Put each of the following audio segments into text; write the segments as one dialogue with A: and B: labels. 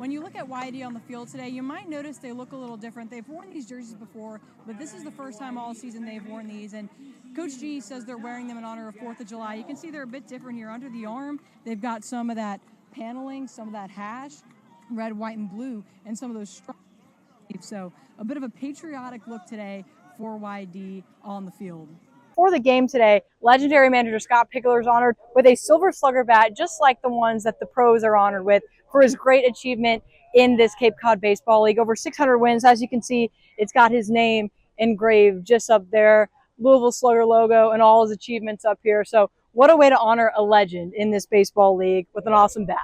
A: When you look at Y-D on the field today, you might notice they look a little different. They've worn these jerseys before, but this is the first time all season they've worn these. And Coach G says they're wearing them in honor of 4th of July. You can see they're a bit different here. Under the arm, they've got some of that paneling, some of that hash, red, white, and blue, and some of those stripes. So a bit of a patriotic look today for Y-D on the field. For the game today, legendary manager Scott Pickler is honored with a Silver Slugger bat, just like the ones that the pros are honored with, for his great achievement in this Cape Cod Baseball League. Over 600 wins. As you can see, it's got his name engraved just up there, Louisville Slugger logo, and all his achievements up here. So what a way to honor a legend in this baseball league with an awesome bat.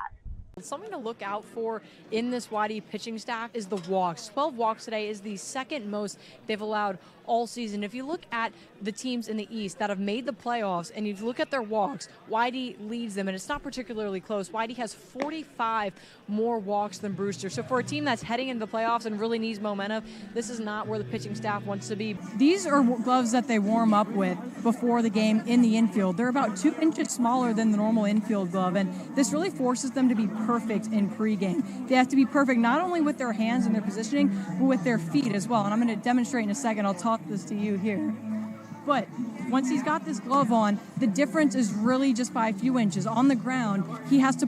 A: Something to look out for in this Y-D pitching staff is the walks. 12 walks today is the second most they've allowed all season. If you look at the teams in the East that have made the playoffs and you look at their walks, Y-D leads them, and it's not particularly close. Y-D has 45 more walks than Brewster. So for a team that's heading into the playoffs and really needs momentum, this is not where the pitching staff wants to be. These are gloves that they warm up with before the game in the infield. They're about 2 inches smaller than the normal infield glove, and this really forces them to be perfect in pregame. They have to be perfect not only with their hands and their positioning, but with their feet as well. And I'm going to demonstrate in a second. I'll toss this to you here. But once he's got this glove on, the difference is really just by a few inches. On the ground, he has to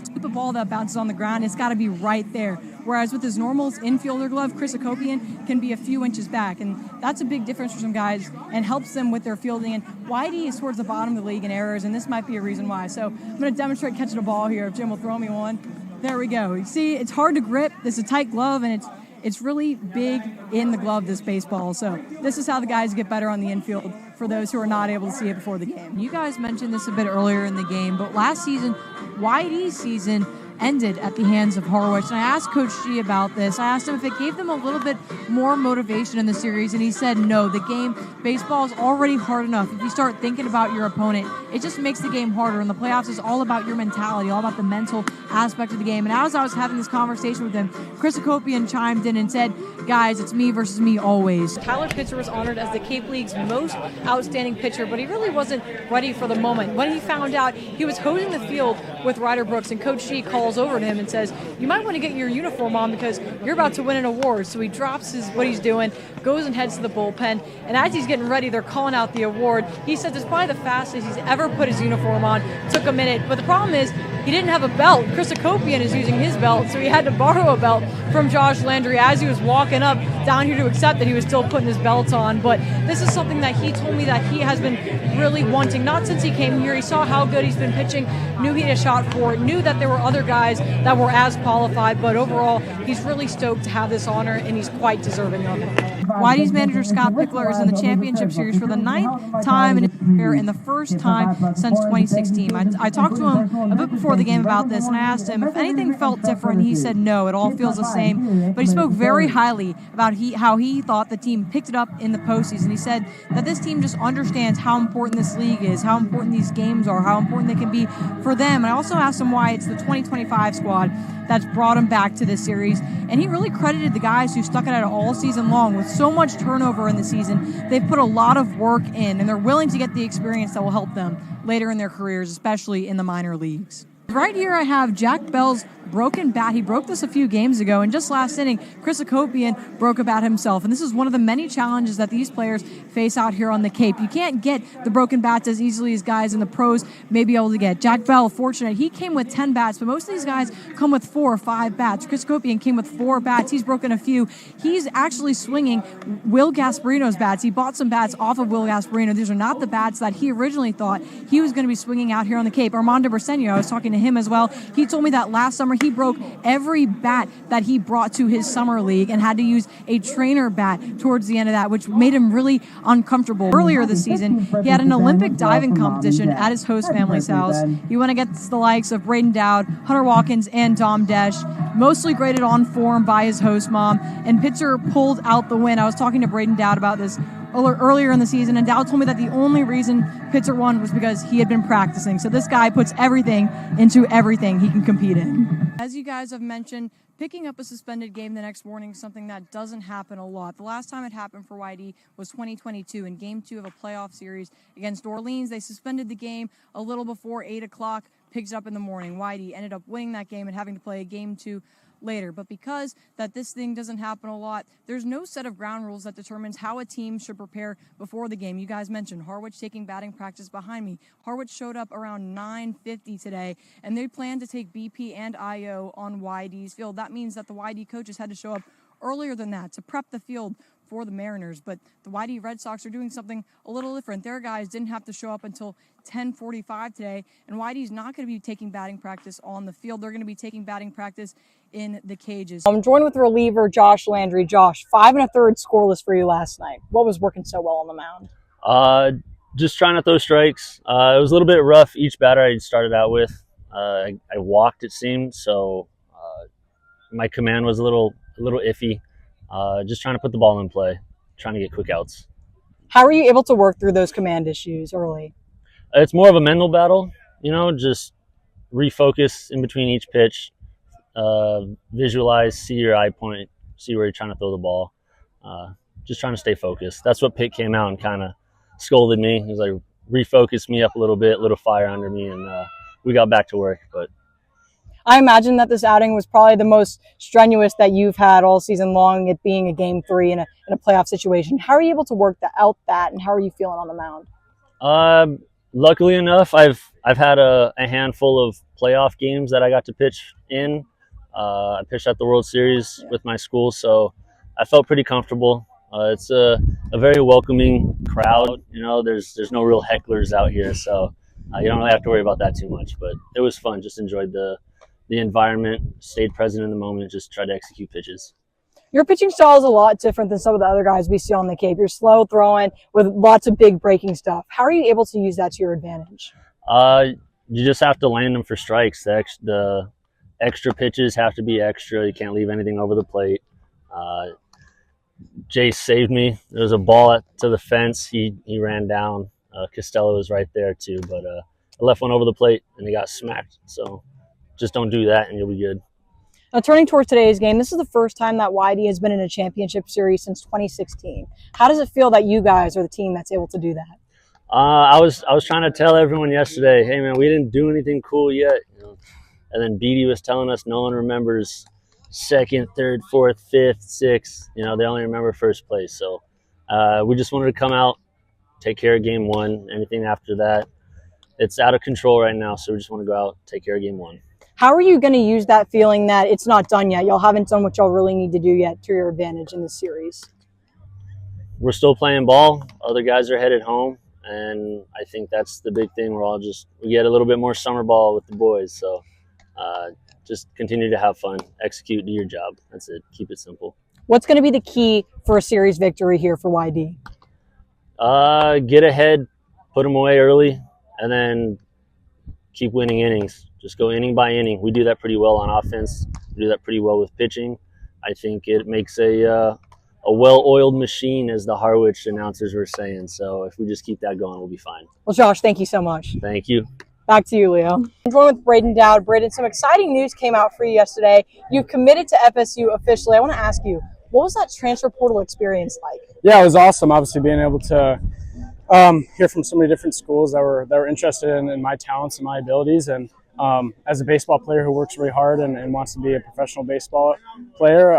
A: keep a ball that bounces on the ground. It's got to be right there. Whereas with his normal infielder glove, Chris Akopian can be a few inches back. And that's a big difference for some guys and helps them with their fielding. And Y-D is towards the bottom of the league in errors, and this might be a reason why. So I'm going to demonstrate catching a ball here if Jim will throw me one. There we go. You see, it's hard to grip. This is a tight glove, and it's really big in the glove, this baseball. So this is how the guys get better on the infield for those who are not able to see it before the game. You guys mentioned this a bit earlier in the game, but last season, Y-D's season ended at the hands of Harwich. And I asked Coach G about this. I asked him if it gave them a little bit more motivation in the series, and he said no. The game, baseball is already hard enough. If you start thinking about your opponent, it just makes the game harder. And the playoffs is all about your mentality, all about the mental aspect of the game. And as I was having this conversation with him, Chris Akopian chimed in and said, guys, it's me versus me always. Tyler Pitzer was honored as the Cape League's most outstanding pitcher, but he really wasn't ready for the moment. When he found out, he was hosing the field with Ryder Brooks, and Coach G calls over to him and says, you might want to get your uniform on because you're about to win an award. So he drops what he's doing, goes and heads to the bullpen, and as he's getting ready, they're calling out the award. He says it's probably the fastest he's ever put his uniform on. Took a minute, but the problem is he didn't have a belt. Chris Akopian is using his belt, so he had to borrow a belt from Josh Landry as he was walking up down here to accept that he was still putting his belt on. But this is something that he told me that he has been really wanting, not since he came here. He saw how good he's been pitching, knew he had a shot for it, knew that there were other guys that were as qualified, but overall, he's really stoked to have this honor, and he's quite deserving of it. Y-D's manager Scott Pickler is in the championship series for the 9th time in his career and the first time since 2016. I talked to him a bit before the game about this, and I asked him if anything felt different. He said no, it all feels the same. But he spoke very highly about how he thought the team picked it up in the postseason. He said that this team just understands how important this league is, how important these games are, how important they can be for them. And I also asked him why it's the 2025 squad that's brought him back to this series. And he really credited the guys who stuck it out all season long. With so much turnover in the season, they've put a lot of work in, and they're willing to get the experience that will help them later in their careers, especially in the minor leagues. Right here I have Jack Bell's broken bat. He broke this a few games ago, and just last inning, Chris Akopian broke a bat himself. And this is one of the many challenges that these players face out here on the Cape. You can't get the broken bats as easily as guys in the pros may be able to get. Jack Bell, fortunate, he came with 10 bats, but most of these guys come with 4 or 5 bats. Chris Akopian came with 4 bats. He's broken a few. He's actually swinging Will Gasparino's bats. He bought some bats off of Will Gasparino. These are not the bats that he originally thought he was going to be swinging out here on the Cape. Armando Briseño, I was talking to him as well. He told me that last summer he broke every bat that he brought to his summer league and had to use a trainer bat towards the end of that, which made him really uncomfortable. Earlier this season, he had an Olympic diving competition at his host family's house. He went against the likes of Braden Dowd, Hunter Watkins, and Dom Desch, mostly graded on form by his host mom, and Pitzer pulled out the win. I was talking to Braden Dowd about this earlier in the season, and Dowd told me that the only reason Pitzer won was because he had been practicing. So this guy puts everything into everything he can compete in. As you guys have mentioned, picking up a suspended game the next morning is something that doesn't happen a lot. The last time it happened for Y-D was 2022 in Game 2 of a playoff series against Orleans. They suspended the game a little before 8 o'clock. picked it up in the morning. Y-D ended up winning that game and having to play a game 2 later. But because that this thing doesn't happen a lot, there's no set of ground rules that determines how a team should prepare before the game. You guys mentioned Harwich taking batting practice behind me. Harwich showed up around 9:50 today, and they plan to take BP and IO on Y-D's field. That means that the Y-D coaches had to show up earlier than that to prep the field for the Mariners. But the Y-D Red Sox are doing something a little different. Their guys didn't have to show up until 10:45 today, and Y-D's not going to be taking batting practice on the field. They're going to be taking batting practice in the cages. I'm joined with reliever Josh Landry. Josh, 5 1/3 scoreless for you last night. What was working so well on the mound?
B: Just trying to throw strikes. It was a little bit rough each batter I started out with. I walked, it seemed, so my command was a little iffy. Just trying to put the ball in play, trying to get quick outs.
A: How were you able to work through those command issues early?
B: It's more of a mental battle, just refocus in between each pitch, visualize, see your eye point, see where you're trying to throw the ball. Just trying to stay focused. That's what Pitt came out and kind of scolded me. He was like, refocused me up a little bit, little fire under me, and we got back to work. But
A: I imagine that this outing was probably the most strenuous that you've had all season long, it being a game 3 in a playoff situation. How are you able to work out that, and how are you feeling on the mound?
B: Luckily enough, I've had a handful of playoff games that I got to pitch in. I pitched at the World Series with my school, so I felt pretty comfortable. It's a very welcoming crowd. There's no real hecklers out here, so you don't really have to worry about that too much. But it was fun. Just enjoyed the environment, stayed present in the moment, just tried to execute pitches.
A: Your pitching style is a lot different than some of the other guys we see on the Cape. You're slow throwing with lots of big breaking stuff. How are you able to use that to your advantage?
B: You just have to land them for strikes. The extra pitches have to be extra. You can't leave anything over the plate. Jace saved me. There was a ball to the fence. He ran down. Costello was right there too, but I left one over the plate and he got smacked. So just don't do that and you'll be good.
A: Now, turning towards today's game, this is the first time that Y-D has been in a championship series since 2016. How does it feel that you guys are the team that's able to do that?
B: I was trying to tell everyone yesterday, hey man, we didn't do anything cool yet. And then BD was telling us no one remembers second, third, fourth, fifth, sixth. They only remember first place. So we just wanted to come out, take care of game 1. Anything after that, it's out of control right now. So we just want to go out, take care of game 1.
A: How are you going to use that feeling that it's not done yet? Y'all haven't done what y'all really need to do yet to your advantage in this series.
B: We're still playing ball. Other guys are headed home. And I think that's the big thing. We get a little bit more summer ball with the boys. So just continue to have fun, execute, do your job. That's it. Keep it simple.
A: What's going to be the key for a series victory here for Y-D?
B: Get ahead, put them away early, and then keep winning innings. Just go inning by inning. We do that pretty well on offense. We do that pretty well with pitching. I think it makes a well-oiled machine, as the Harwich announcers were saying. So if we just keep that going, we'll be fine.
A: Well, Josh, thank you so much.
B: Thank you.
A: Back to you, Leo. I'm joined with Braden Dowd. Braden, some exciting news came out for you yesterday. You committed to FSU officially. I want to ask you, what was that transfer portal experience like?
C: Yeah, it was awesome. Obviously, being able to hear from so many different schools that were interested in my talents and my abilities. And as a baseball player who works really hard and wants to be a professional baseball player,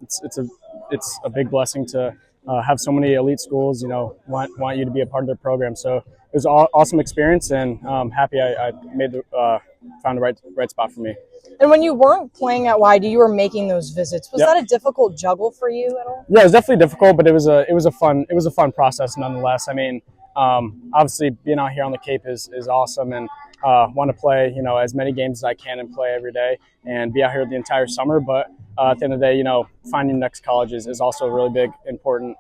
C: it's a big blessing to have so many elite schools, want you to be a part of their program. So it was an awesome experience, and I'm happy I found the right spot for me.
A: And when you weren't playing at Y-D, you were making those visits. Was that a difficult juggle for you at all?
C: Yeah, it was definitely difficult, but it was a fun process nonetheless. I mean, obviously being out here on the Cape is awesome, and want to play as many games as I can and play every day and be out here the entire summer. But at the end of the day, finding the next college is also a really big, important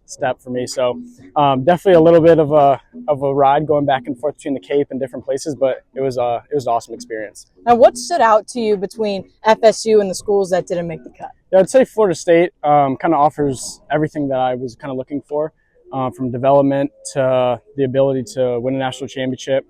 C: step for me. So definitely a little bit of a ride going back and forth between the Cape and different places, but it was an awesome experience.
A: Now, what stood out to you between FSU and the schools that didn't make the cut?
C: Yeah, I'd say Florida State kind of offers everything that I was kind of looking for, from development to the ability to win a national championship,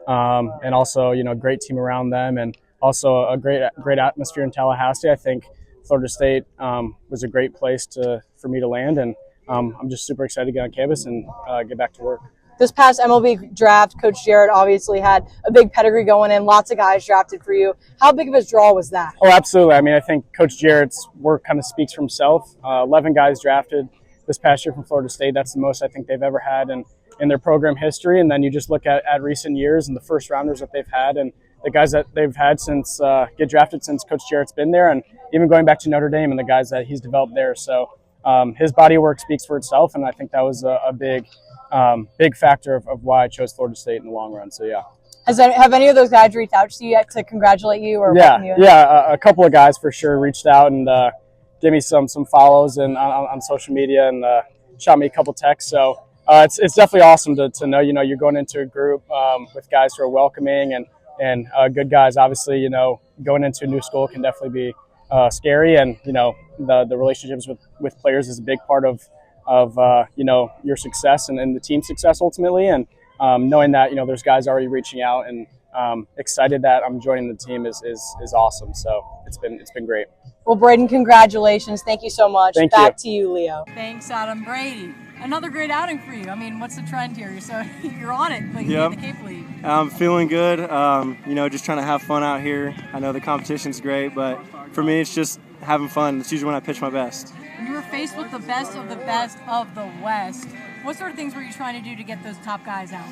C: and also a great team around them, and also a great atmosphere in Tallahassee. I think Florida State was a great place for me to land, and I'm just super excited to get on campus and get back to work.
D: this past MLB draft, Coach Jarrett obviously had a big pedigree going in, lots of guys drafted for you. How big of a draw was that?
C: Oh, absolutely. I mean, I think Coach Jarrett's work kind of speaks for himself. 11 guys drafted this past year from Florida State. That's the most I think they've ever had in their program history. And then you just look at recent years and the first rounders that they've had and the guys that they've had since get drafted since Coach Jarrett's been there, and even going back to Notre Dame and the guys that he's developed there. So his body of work speaks for itself, and I think that was a big factor of why I chose Florida State in the long run. So yeah.
D: Have any of those guys reached out to you yet to congratulate you or welcome you in?
C: Yeah, a couple of guys for sure reached out and gave me some follows and on social media and shot me a couple texts. So it's definitely awesome to know you're going into a group with guys who are welcoming and good guys. Obviously, going into a new school can definitely be scary, and the relationships with players is a big part of your success and the team's success ultimately. And knowing that there's guys already reaching out and excited that I'm joining the team is awesome. So it's been great.
D: Well, Braden, congratulations. Thank you so much.
C: Thank
D: Back to you, Leo.
A: Thanks, Adam. Brady, another great outing for you. I mean, what's the trend here? You're on it, like
E: Yep.
A: in the Cape League.
E: I'm feeling good. Just trying to have fun out here. I know the competition's great, but for me, it's just having fun. It's usually when I pitch my best.
A: When you were faced with the best of the West, what sort of things were you trying to do to get those top guys out?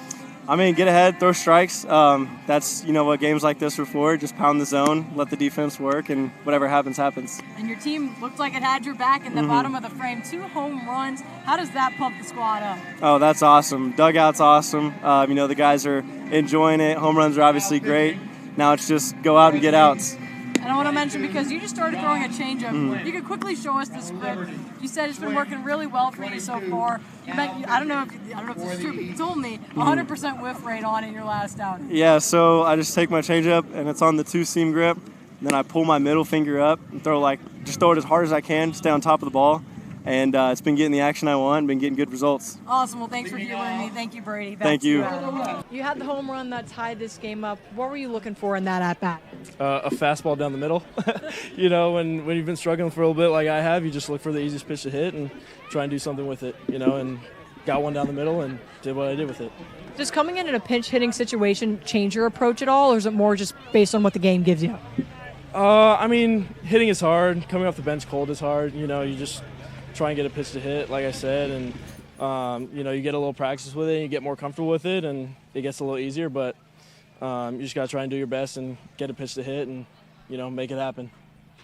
E: I mean, get ahead, throw strikes. That's what games like this are for. Just pound the zone, let the defense work, and whatever happens, happens.
A: And your team looked like it had your back in the bottom of the frame. 2 home runs. How does that pump the squad up?
E: Oh, that's awesome. Dugout's awesome. The guys are enjoying it. Home runs are obviously great. Now it's just go out and get outs.
A: And I want to mention, because you just started throwing a changeup, you could quickly show us the script. You said it's been working really well for you so far. I don't know if this is true, but you told me 100% whiff rate on it in your last outing.
E: Yeah, so I just take my changeup and it's on the 2-seam grip. And then I pull my middle finger up and throw it as hard as I can, stay on top of the ball. And it's been getting the action I want, been getting good results.
A: Awesome. Well, thanks for humouring me. Thank you, Brady.
E: Thank you.
D: You had the home run that tied this game up. What were you looking for in that at-bat?
F: A fastball down the middle. When you've been struggling for a little bit like I have, you just look for the easiest pitch to hit and try and do something with it, and got one down the middle and did what I did with it.
D: Does coming in a pinch-hitting situation change your approach at all, or is it more just based on what the game gives you?
F: Hitting is hard. Coming off the bench cold is hard. You just try and get a pitch to hit, like I said, and you get a little practice with it, and you get more comfortable with it, and it gets a little easier. But you just got to try and do your best and get a pitch to hit, and make it happen.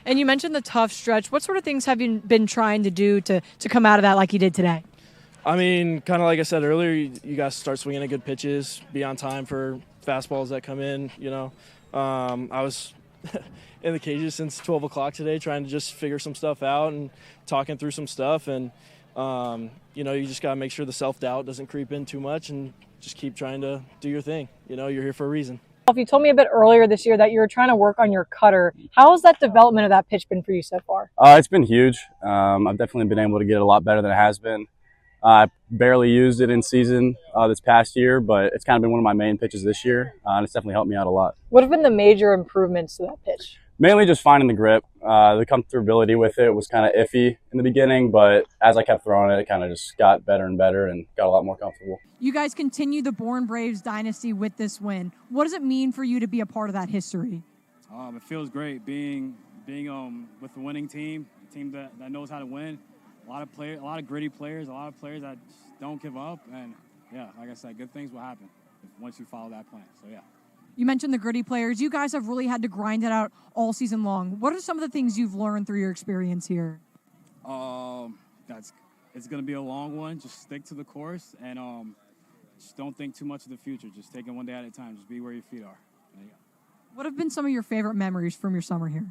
D: And you mentioned the tough stretch. What sort of things have you been trying to do to come out of that like you did today?
F: Kind of like I said earlier, you got to start swinging at good pitches, be on time for fastballs that come in. I was in the cages since 12 o'clock today trying to just figure some stuff out and talking through some stuff. And, you just got to make sure the self-doubt doesn't creep in too much and just keep trying to do your thing. You're here for a reason.
D: You told me a bit earlier this year that you were trying to work on your cutter. How has that development of that pitch been for you so far?
G: It's been huge. I've definitely been able to get it a lot better than it has been. I barely used it in season this past year, but it's kind of been one of my main pitches this year, and it's definitely helped me out a lot.
D: What have been the major improvements to that pitch?
G: Mainly just finding the grip. The comfortability with it was kind of iffy in the beginning, but as I kept throwing it, it kind of just got better and better and got a lot more comfortable.
A: You guys continue the Born Braves dynasty with this win. What does it mean for you to be a part of that history?
H: It feels great being with the winning team, a team that knows how to win. A lot of gritty players, a lot of players that just don't give up, and yeah, like I said, good things will happen once you follow that plan. So yeah.
A: You mentioned the gritty players. You guys have really had to grind it out all season long. What are some of the things you've learned through your experience here?
H: It's going to be a long one. Just stick to the course and just don't think too much of the future. Just take it one day at a time. Just be where your feet are. There you go.
A: What have been some of your favorite memories from your summer here?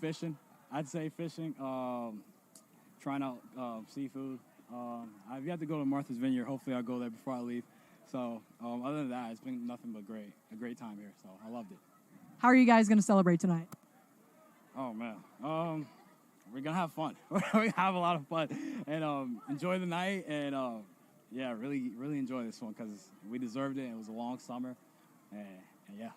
H: Fishing. I'd say fishing. Trying out seafood. I've yet to go to Martha's Vineyard. Hopefully I'll go there before I leave. So other than that, it's been nothing but a great time here. So I loved it.
A: How are you guys going to celebrate tonight?
H: Oh, man. We're going to have fun. We're going to have a lot of fun and enjoy the night. And, really, really enjoy this one because we deserved it. It was a long summer. And yeah.